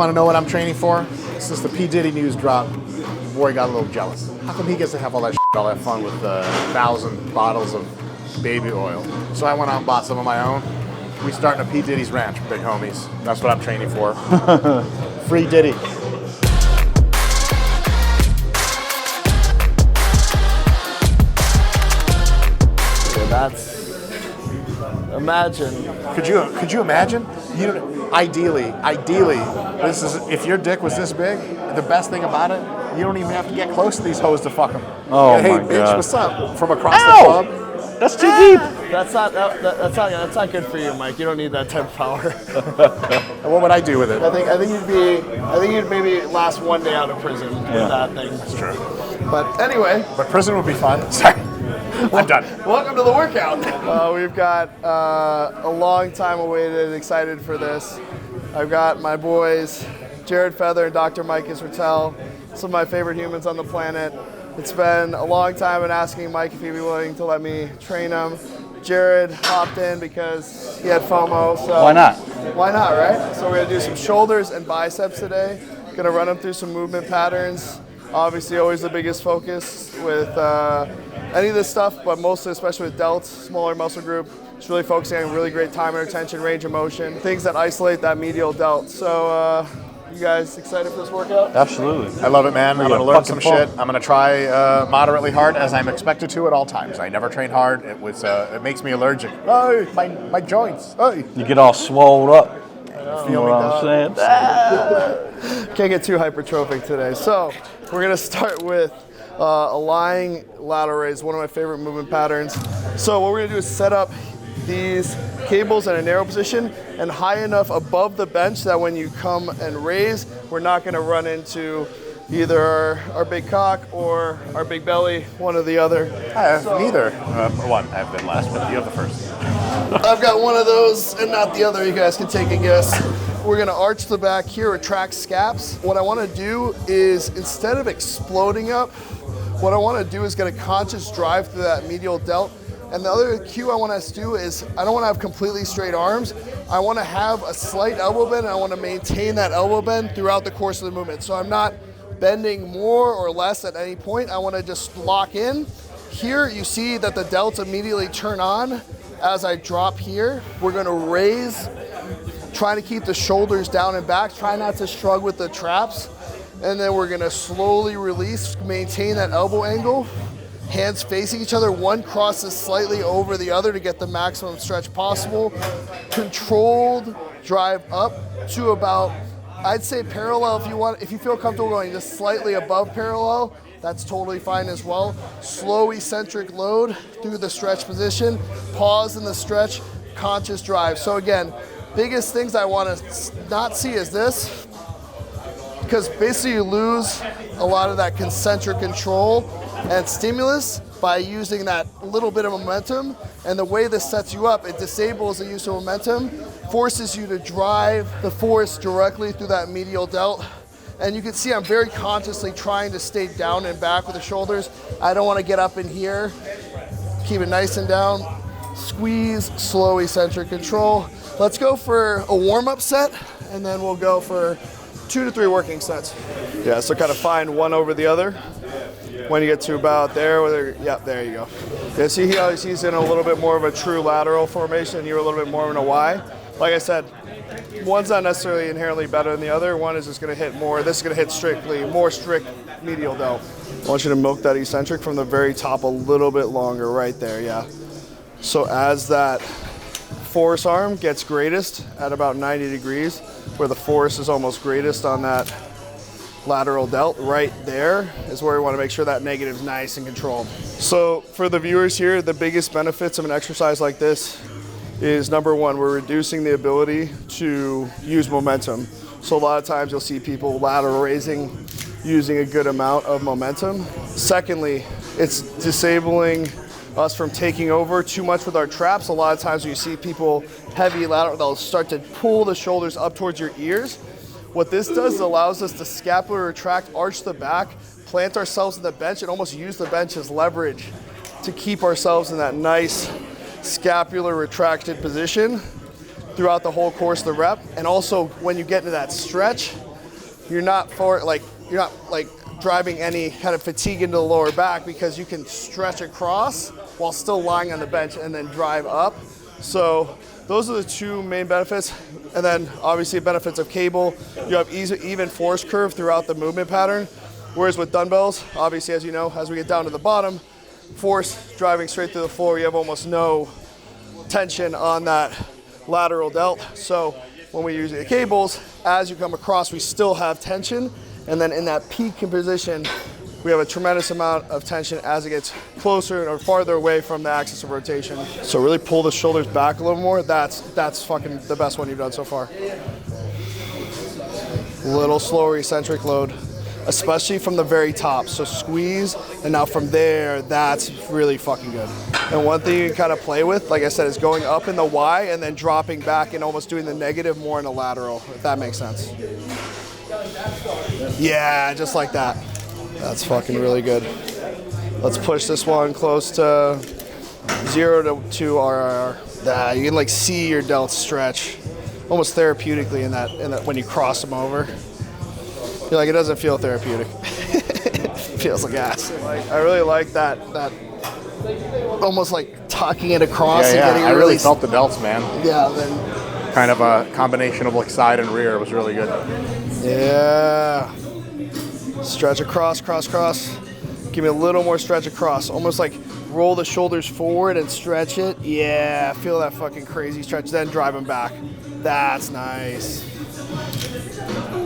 Want to know what I'm training for? Since the P. Diddy news dropped, the boy got a little jealous. How come he gets to have all that shit, all that fun with 1,000 bottles of baby oil? So I went out and bought some of my own. We starting a P. Diddy's ranch, big homies. That's what I'm training for. Free Diddy. Imagine. Could you imagine? Ideally, this is if your dick was this big. The best thing about it, you don't even have to get close to these hoes to fuck them. Oh hey, my bitch, God. what's up? From across the club. That's too deep. That's not good for you, Mike. You don't need that type of power. What would I do with it? I think you'd maybe last one day out of prison with that thing. That's true. But anyway, But prison would be fun. Sorry, I'm done. welcome to the workout. We've got a long time awaited, excited for this. I've got my boys, Jared Feather and Dr. Mike Israel, some of my favorite humans on the planet. It's been a long time in asking Mike if he'd be willing to let me train him. Jared hopped in because he had FOMO. So Why not? Why not, right? So we're gonna do some shoulders and biceps today. Gonna run them through some movement patterns. Obviously, always the biggest focus with any of this stuff, but mostly, especially with delts, smaller muscle group. It's really focusing on really great time under tension, range of motion, things that isolate that medial delt. So, you guys excited for this workout? Absolutely. I love it, man. I'm going to learn some fucking shit. I'm going to try moderately hard as I'm expected to at all times. I never train hard. It makes me allergic. Oh, my joints. Oh. You get all swole up. You know me, what dog? I'm saying? Can't get too hypertrophic today. So we're gonna start with a lying lateral raise, one of my favorite movement patterns. So what we're gonna do is set up these cables in a narrow position and high enough above the bench that when you come and raise, we're not gonna run into either our big cock or our big belly, one or the other. Neither. One. I've been last, but you have the first. I've got one of those and not the other. You guys can take a guess. We're gonna arch the back here, retract scaps. What I wanna do is, instead of exploding up, what I wanna do is get a conscious drive through that medial delt. And the other cue I want us to do is, I don't wanna have completely straight arms. I wanna have a slight elbow bend, and I wanna maintain that elbow bend throughout the course of the movement. So I'm not bending more or less at any point. I wanna just lock in. Here you see that the delts immediately turn on as I drop here. We're gonna raise, trying to keep the shoulders down and back, try not to shrug with the traps. And then we're gonna slowly release, maintain that elbow angle. Hands facing each other, one crosses slightly over the other to get the maximum stretch possible. Controlled drive up to about, I'd say parallel if you feel comfortable going just slightly above parallel, that's totally fine as well. Slow eccentric load through the stretch position, pause in the stretch, conscious drive. So again, biggest things I want to not see is this, because basically you lose a lot of that concentric control and stimulus by using that little bit of momentum. And the way this sets you up, it disables the use of momentum, forces you to drive the force directly through that medial delt. And you can see I'm very consciously trying to stay down and back with the shoulders. I don't want to get up in here. Keep it nice and down. Squeeze, slow eccentric control. Let's go for a warm-up set, and then we'll go for 2 to 3 working sets. Yeah, so kind of find one over the other. When you get to about there, there you go. Yeah, see he's in a little bit more of a true lateral formation, you're a little bit more in a Y. Like I said, one's not necessarily inherently better than the other. One is just gonna hit more, this is gonna hit more strict medial delt. I want you to milk that eccentric from the very top a little bit longer, right there, yeah. So as that force arm gets greatest at about 90 degrees, where the force is almost greatest on that lateral delt, right there is where we want to make sure that negative is nice and controlled. So for the viewers here, the biggest benefits of an exercise like this is, number one, we're reducing the ability to use momentum. So a lot of times you'll see people lateral raising using a good amount of momentum. Secondly, it's disabling us from taking over too much with our traps. A lot of times when you see people heavy lateral, they'll start to pull the shoulders up towards your ears. What this does is allows us to scapular retract, arch the back, plant ourselves in the bench, and almost use the bench as leverage to keep ourselves in that nice scapular retracted position throughout the whole course of the rep. And also when you get into that stretch, you're not driving any kind of fatigue into the lower back because you can stretch across while still lying on the bench and then drive up. So those are the two main benefits. And then obviously benefits of cable, you have even force curve throughout the movement pattern. Whereas with dumbbells, obviously, as you know, as we get down to the bottom, force driving straight through the floor, you have almost no tension on that lateral delt. So when we use the cables, as you come across, we still have tension. And then in that peak position, we have a tremendous amount of tension as it gets closer or farther away from the axis of rotation. So really pull the shoulders back a little more. That's fucking the best one you've done so far. Little slower eccentric load, especially from the very top. So squeeze, and now from there, that's really fucking good. And one thing you can kind of play with, like I said, is going up in the Y and then dropping back and almost doing the negative more in the lateral, if that makes sense. Yeah, just like that. That's fucking really good. Let's push this one close to 0 to 2 RIR. You can like see your delts stretch almost therapeutically in that when you cross them over. You're like, it doesn't feel therapeutic. It feels like ass. I really like that almost like tucking it across and getting it I really felt the delts, man. Yeah, then kind of a combination of like side and rear. It was really good. Yeah. Stretch across, cross. Give me a little more stretch across. Almost like roll the shoulders forward and stretch it. Yeah, feel that fucking crazy stretch. Then drive them back. That's nice.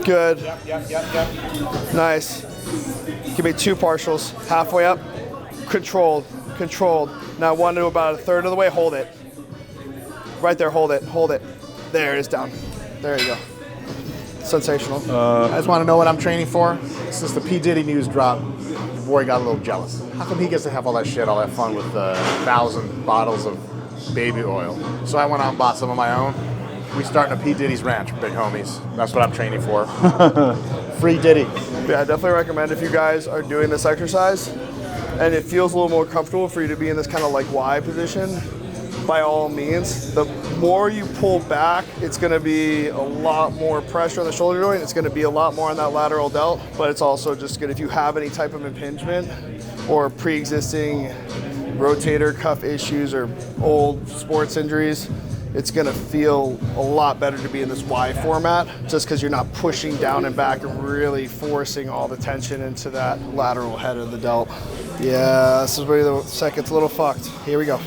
Good. Yep. Nice. Give me 2 partials. Halfway up. Controlled. Now 1 to about 1/3 of the way. Hold it. Right there, hold it. There it is, down. There you go. Sensational. I just want to know what I'm training for. Since the P. Diddy news dropped, the boy got a little jealous. How come he gets to have all that shit, all that fun with 1,000 bottles of baby oil? So I went out and bought some of my own. We starting a P. Diddy's ranch, big homies. That's what I'm training for. Free Diddy. Yeah, I definitely recommend if you guys are doing this exercise and it feels a little more comfortable for you to be in this kind of like Y position, by all means. The more you pull back, it's going to be a lot more pressure on the shoulder joint. It's going to be a lot more on that lateral delt, but it's also just good if you have any type of impingement or pre-existing rotator cuff issues or old sports injuries. It's going to feel a lot better to be in this Y format just because you're not pushing down and back and really forcing all the tension into that lateral head of the delt. Yeah, this is where the second's a little fucked. Here we go.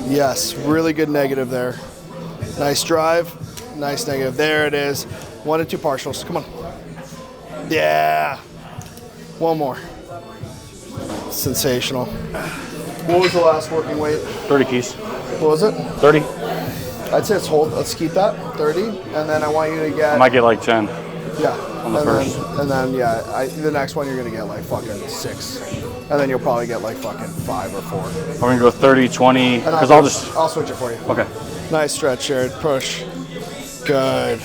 Yes, really good negative there. Nice drive, nice negative. There it is. 1 to 2 partials. Come on. Yeah. 1 more. Sensational. What was the last working weight? 30 keys. What was it? 30. I'd say let's keep that 30, and then I want you to get. I might get like 10. Yeah. On the first. And then the next one you're gonna get like fucking 6, and then you'll probably get like fucking 5 or 4. I'm gonna go 30, 20, because I'll switch it for you. Okay. Nice stretch, Jared. Push. Good.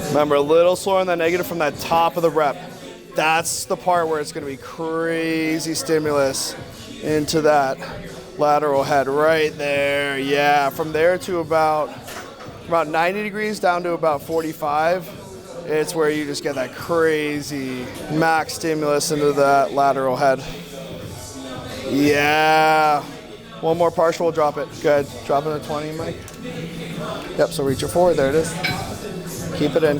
Remember, a little slower on that negative from that top of the rep. That's the part where it's gonna be crazy stimulus into that lateral head right there. Yeah, from there to about 90 degrees down to about 45. It's where you just get that crazy max stimulus into that lateral head. Yeah. 1 more partial, we'll drop it. Good. Drop it at 20, Mike. Yep, so reach it forward. There it is. Keep it in.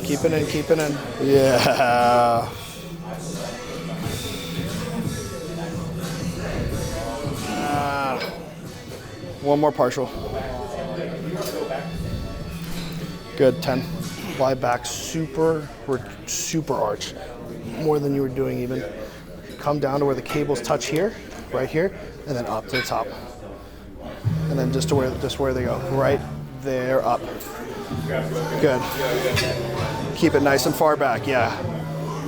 Yeah. One more partial. Good, 10. Lie back, super arch. More than you were doing even. Come down to where the cables touch here, right here, and then up to the top. And then just where they go. Right there, up. Good. Keep it nice and far back, yeah.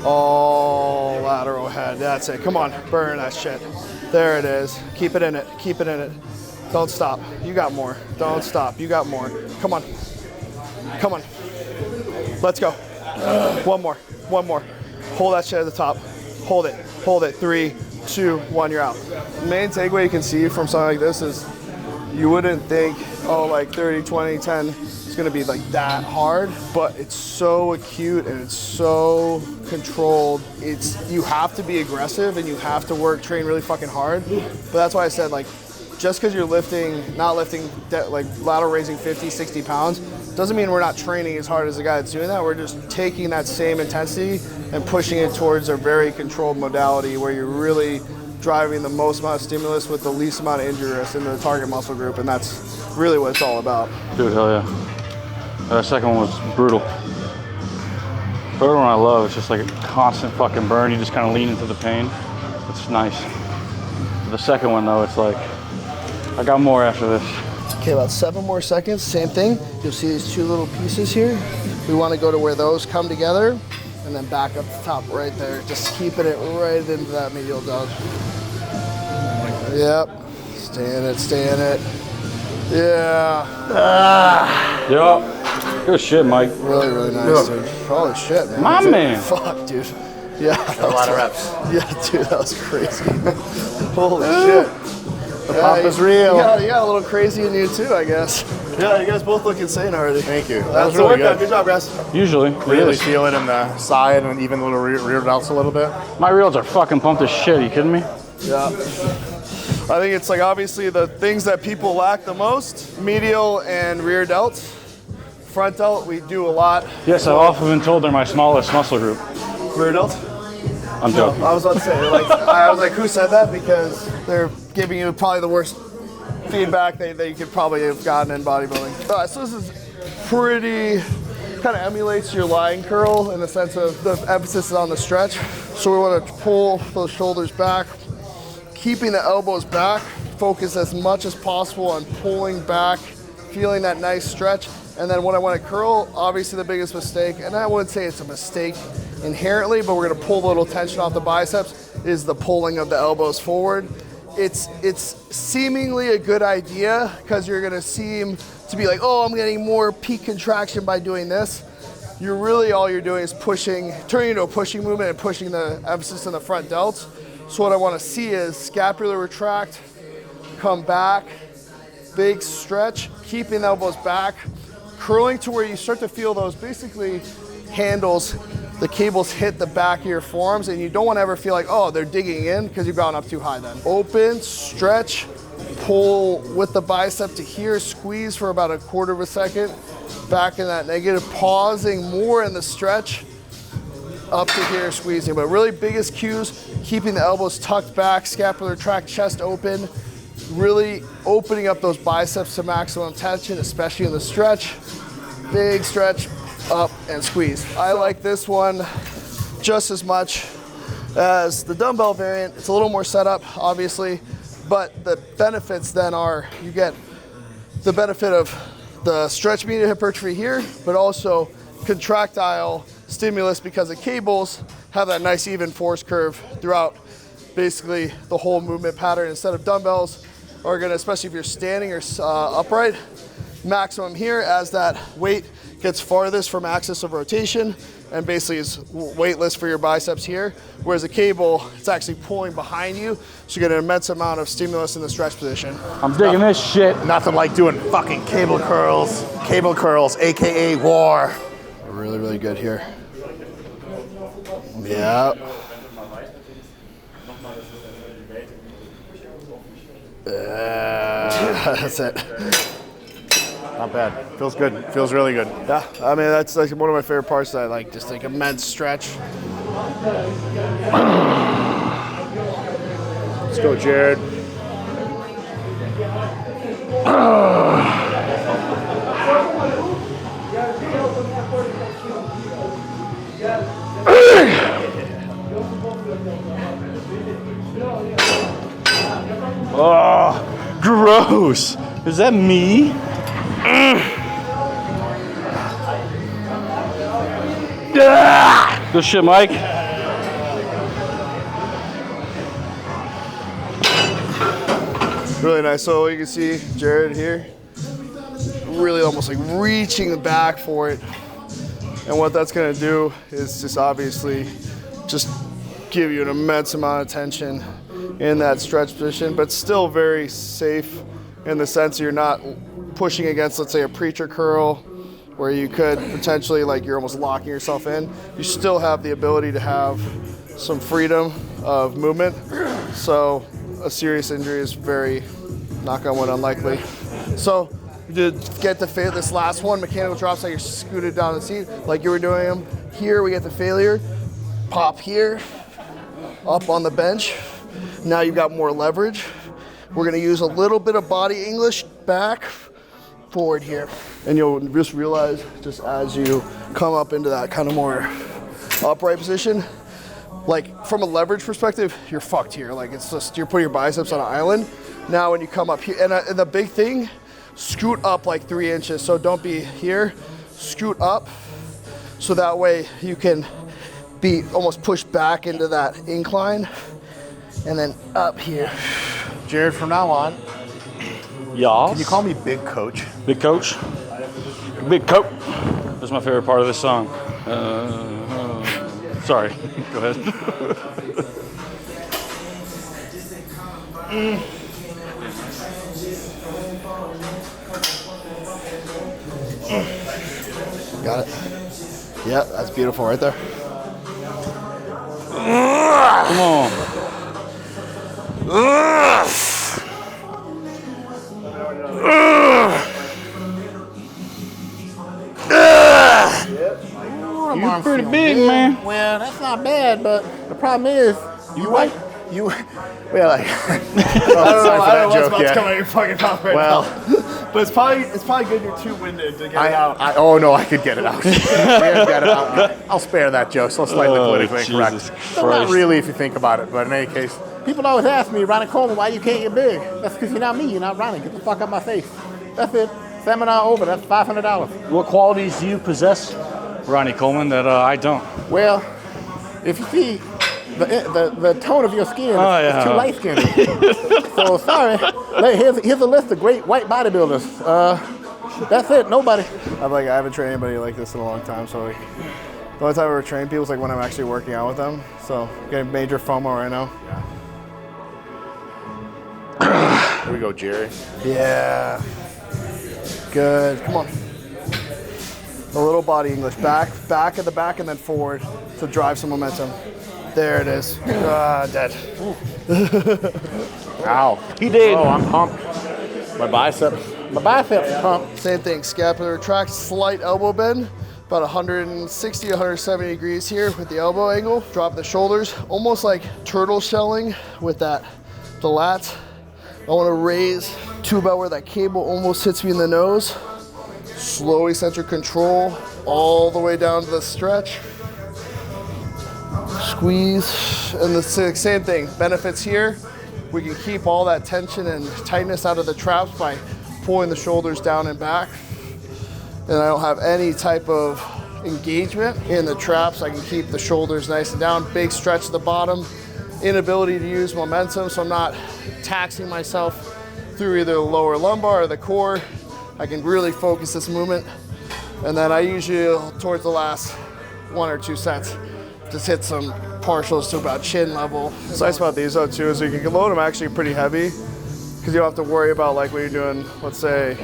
All lateral head, that's it. Come on, burn that shit. There it is. Keep it in it. Don't stop. You got more. Don't stop. You got more. Come on. Let's go. 1 more. Hold that shit at the top. Hold it. 3, 2, 1, you're out. The main takeaway you can see from something like this is you wouldn't think, like 30, 20, 10 is gonna be like that hard, but it's so acute and it's so controlled. You have to be aggressive and you have to train really fucking hard. But that's why I said, like, just because you're not lifting like lateral raising 50, 60 pounds, doesn't mean we're not training as hard as the guy that's doing that. We're just taking that same intensity and pushing it towards a very controlled modality where you're really driving the most amount of stimulus with the least amount of injury risk in the target muscle group, and that's really what it's all about. Dude, hell yeah. That second one was brutal. Third one I love. It's just like a constant fucking burn. You just kind of lean into the pain. It's nice. The second one though, it's like, I got more after this. Okay, about 7 more seconds, same thing. You'll see these 2 little pieces here. We want to go to where those come together and then back up the top right there. Just keeping it right into that medial dog. Yep, stay in it. Yeah. Yup. Good shit, Mike. Really, really nice, dude. Holy shit, man. My man. Fuck, dude. Yeah. A lot of reps. Yeah, dude, that was crazy. Holy shit. The pop is real. You got a little crazy in you too, I guess. Yeah, you guys both look insane already. Thank you. That That's was really good. Good job, guys. Usually. Really feel it in the side and even little rear delts a little bit. My reels are fucking pumped as shit. Are you kidding me? Yeah. I think it's like obviously the things that people lack the most, medial and rear delts. Front delt, we do a lot. Yes, I've often been told they're my smallest muscle group. Rear delt? I'm joking. I was about to say, I was like, who said that? Because they're giving you probably the worst feedback that you could probably have gotten in bodybuilding. All right, so this is pretty, kind of emulates your lying curl in the sense of the emphasis is on the stretch. So we want to pull those shoulders back, keeping the elbows back, focus as much as possible on pulling back, feeling that nice stretch. And then when I want to curl, obviously the biggest mistake, and I wouldn't say it's a mistake inherently, but we're gonna pull a little tension off the biceps, is the pulling of the elbows forward. It's seemingly a good idea because you're gonna seem to be like, oh, I'm getting more peak contraction by doing this. All you're doing is turning into a pushing movement and pushing the emphasis in the front delts. So what I wanna see is scapular retract, come back, big stretch, keeping the elbows back, curling to where you start to feel those basically handles, the cables hit the back of your forearms, and you don't want to ever feel like, oh, they're digging in because you've gone up too high then. Open, stretch, pull with the bicep to here, squeeze for about 1/4 of a second, back in that negative, pausing more in the stretch, up to here, squeezing. But really biggest cues, keeping the elbows tucked back, scapular tract, chest open, really opening up those biceps to maximum tension, especially in the stretch. Big stretch, up and squeeze. I like this one just as much as the dumbbell variant. It's a little more setup, obviously, but the benefits then are you get the benefit of the stretch medial hypertrophy here, but also contractile stimulus because the cables have that nice even force curve throughout basically the whole movement pattern. Instead of dumbbells are gonna, especially if you're standing or upright, maximum here as that weight gets farthest from axis of rotation and basically is weightless for your biceps here. Whereas a cable, it's actually pulling behind you, so you get an immense amount of stimulus in the stretch position. I'm digging this shit. Nothing like doing fucking cable curls, AKA war. Really, really good here. Yeah. That's it. Not bad. Feels good. Feels really good. Yeah, I mean, that's like one of my favorite parts that I like, just like immense stretch. Let's go, Jared. Oh, gross. Is that me? Good shit, Mike. Really nice. So you can see Jared here, really almost like reaching back for it. And what that's gonna do is just obviously just give you an immense amount of tension in that stretch position, but still very safe in the sense you're not pushing against, let's say, a preacher curl where you could potentially, like, you're almost locking yourself in. You still have the ability to have some freedom of movement. So a serious injury is very, knock on wood, unlikely. So to get to this last one, mechanical drops, like you're scooted down the seat, like you were doing them. Here we get the failure. Pop here, up on the bench. Now you've got more leverage. We're gonna use a little bit of body English, back, forward here. And you'll just realize, just as you come up into that kind of more upright position, like from a leverage perspective, you're fucked here. Like it's just, you're putting your biceps on an island. Now when you come up here, and the big thing, scoot up like 3 inches. So don't be here, scoot up. So that way you can be almost pushed back into that incline and then up here. Jared, from now on, Y'all. can you call me Big Coach? Big Coach? Big Coach. That's my favorite part of this song. Sorry. Go ahead. Got it. Yeah, that's beautiful right there. Come on. You're pretty big, man. Well, that's not bad, but the problem is, well, like, I don't know what's about to come out of your fucking mouth right Well, now. But it's probably good you're too winded to get it out. oh no, I could get it out. Get it out. I'll spare that joke. So slightly politically incorrect. Jesus So not Christ. really, if you think about it. But in any case, people always ask me, Ronnie Coleman, why you can't get big? That's because you're not me. You're not Ronnie. Get the fuck out my face. That's it. Seminar over. That's $500. What qualities do you possess, Ronnie Coleman, that I don't? Well, if you see the tone of your skin, it's too light skinned. So sorry. Here's a list of great white bodybuilders. That's it. Nobody. I haven't trained anybody like this in a long time. So the only time I ever train people is like when I'm actually working out with them. So getting major FOMO right now. Here we go, Jerry. Yeah. Good. Come on. A little body English. Back at the back, and then forward to drive some momentum. There it is. Dead. Ow. He did. Oh, I'm pumped. My biceps pumped. Same thing. Scapular retract, slight elbow bend. About 160, 170 degrees here with the elbow angle. Drop the shoulders, almost like turtle shelling with the lats. I want to raise to about where that cable almost hits me in the nose. Slow eccentric control all the way down to the stretch. Squeeze, and the same thing. Benefits here, we can keep all that tension and tightness out of the traps by pulling the shoulders down and back. And I don't have any type of engagement in the traps. I can keep the shoulders nice and down. Big stretch at the bottom. Inability to use momentum, so I'm not taxing myself through either the lower lumbar or the core. I can really focus this movement. And then I usually, towards the last 1 or 2 sets, just hit some partials to about chin level. What's nice about these though too is you can load them actually pretty heavy because you don't have to worry about like when you're doing, let's say,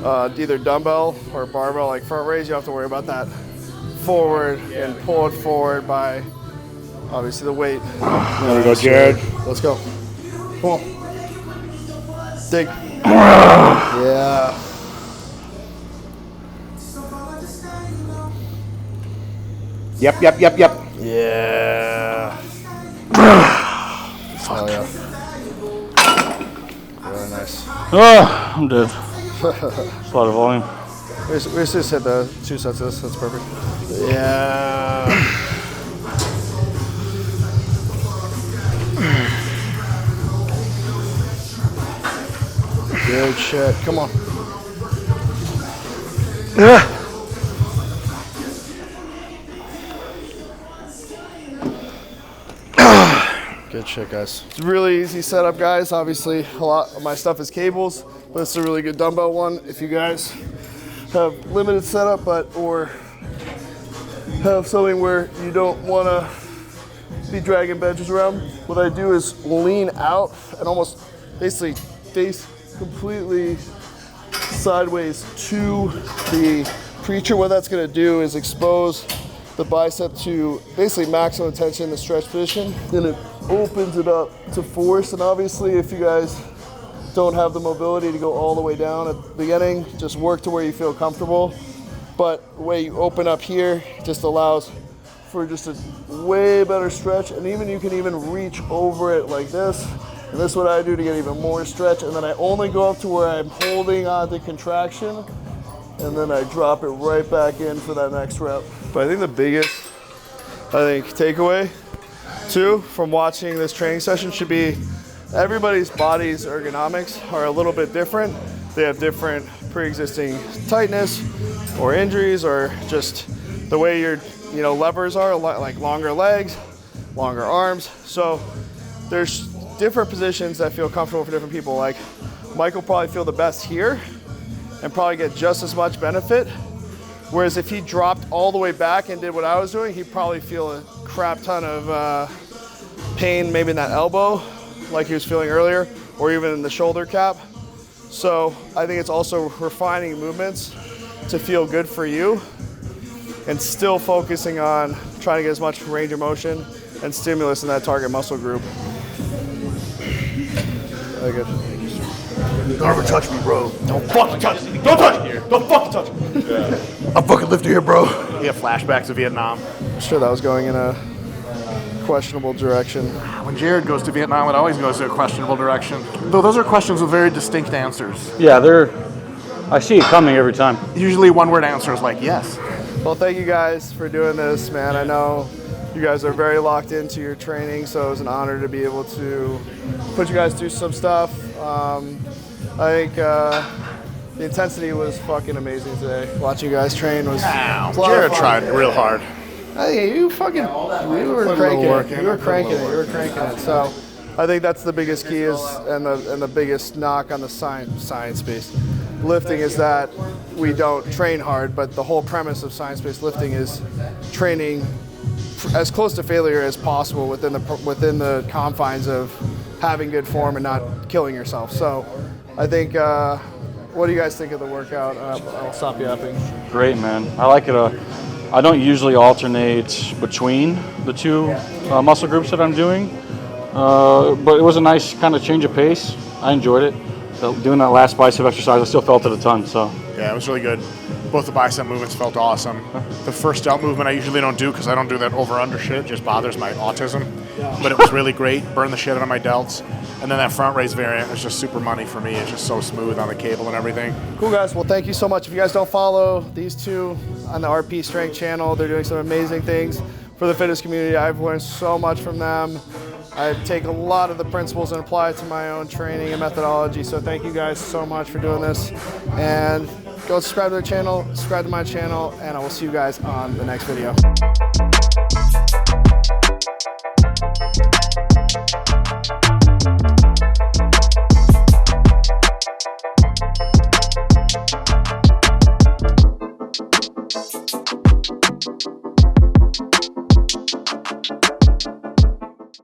either dumbbell or barbell, like front raise, you don't have to worry about that forward and pull it forward by obviously the weight. There we go, Jared. Let's go. Come on. Dig. Yeah. Yep. Yeah. Hell yeah. Really nice. Oh, I'm dead. That's a lot of volume. We just hit the 2 sets of this. That's perfect. Yeah. Good shit. Come on. Good shit, guys. It's a really easy setup, guys. Obviously, a lot of my stuff is cables, but it's a really good dumbbell one. If you guys have limited setup, or have something where you don't want to be dragging benches around, what I do is lean out and almost basically face completely sideways to the Preacher, what that's gonna do is expose the bicep to basically maximum tension in the stretch position. Then it opens it up to force. And obviously if you guys don't have the mobility to go all the way down at the beginning, just work to where you feel comfortable. But the way you open up here just allows for just a way better stretch. And even you can even reach over it like this. And this is what I do to get even more stretch. And then I only go up to where I'm holding on to contraction. And then I drop it right back in for that next rep. But I think the biggest, takeaway too from watching this training session should be everybody's body's ergonomics are a little bit different. They have different pre-existing tightness or injuries, or just the way your levers are, like longer legs, longer arms. So there's different positions that feel comfortable for different people. Like Mike will probably feel the best here and probably get just as much benefit. Whereas if he dropped all the way back and did what I was doing, he'd probably feel a crap ton of pain, maybe in that elbow, like he was feeling earlier, or even in the shoulder cap. So I think it's also refining movements to feel good for you and still focusing on trying to get as much range of motion and stimulus in that target muscle group. Very good. Don't ever touch me, bro. Don't fucking touch me. Don't touch me. Don't fucking touch me. Yeah. I'm fucking lifting here, bro. You have flashbacks of Vietnam. I'm sure that was going in a questionable direction. When Jared goes to Vietnam, it always goes to a questionable direction. Though those are questions with very distinct answers. Yeah, I see it coming every time. Usually one-word answers like yes. Well, thank you guys for doing this, man. I know you guys are very locked into your training, so it was an honor to be able to put you guys through some stuff. I think the intensity was fucking amazing today. Watching you guys train was a lot of Jared fun. tried real hard. I think you were cranking it. You were cranking it. So I think that's the biggest key and the biggest knock on the science-based lifting is that we don't train hard, but the whole premise of science-based lifting is training as close to failure as possible within the confines of having good form and not killing yourself. So I think, what do you guys think of the workout? I'll stop yapping. Great, man. I like it. I don't usually alternate between the two muscle groups that I'm doing, but it was a nice kind of change of pace. I enjoyed it. Doing that last bicep exercise, I still felt it a ton. So yeah, it was really good. Both the bicep movements felt awesome. The first delt movement I usually don't do because I don't do that over-under shit. It just bothers my autism. Yeah. But it was really great. Burned the shit out of my delts. And then that front raise variant was just super money for me. It's just so smooth on the cable and everything. Cool, guys. Well, thank you so much. If you guys don't follow these two on the RP Strength channel, they're doing some amazing things for the fitness community. I've learned so much from them. I take a lot of the principles and apply it to my own training and methodology. So thank you guys so much for doing this. And go subscribe to their channel, subscribe to my channel, and I will see you guys on the next video.